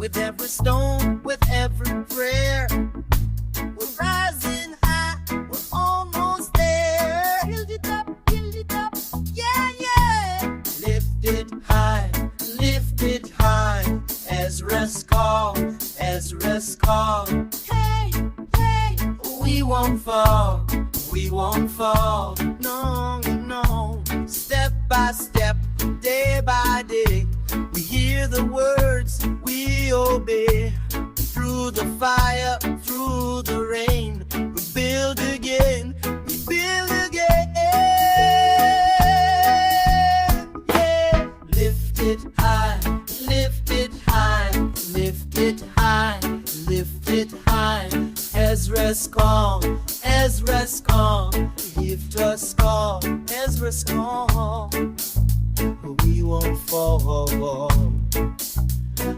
with every stone, with every prayer. We're rising high, we're almost there. Build it up, yeah, yeah. Lift it high. Ezra's call, Ezra's call. Hey, hey, we won't fall, no, no. Step by step, day by day, we hear the words, we obey. Through the fire, through the rain, we build again, we build again. Yeah, lift it high, lift it high, lift it high, lift it high. Ezra's call, Ezra's call, lift us call, Ezra's call. We won't fall,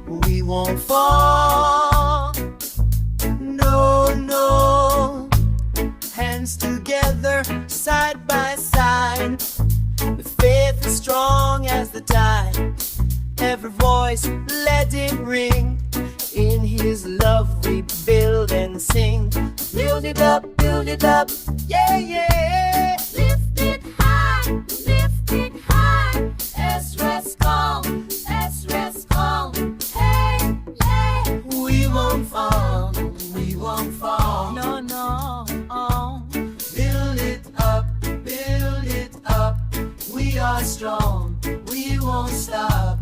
we won't fall, no, no. Hands together, side by side, the faith is strong as the tide. Every voice, let it ring. In His love we build and sing. Build it up, yeah, yeah. Lift it high, Ezra's call, Ezra's call. Hey, hey, We won't fall, we won't fall. no, no. Build it up, we are strong, we won't stop.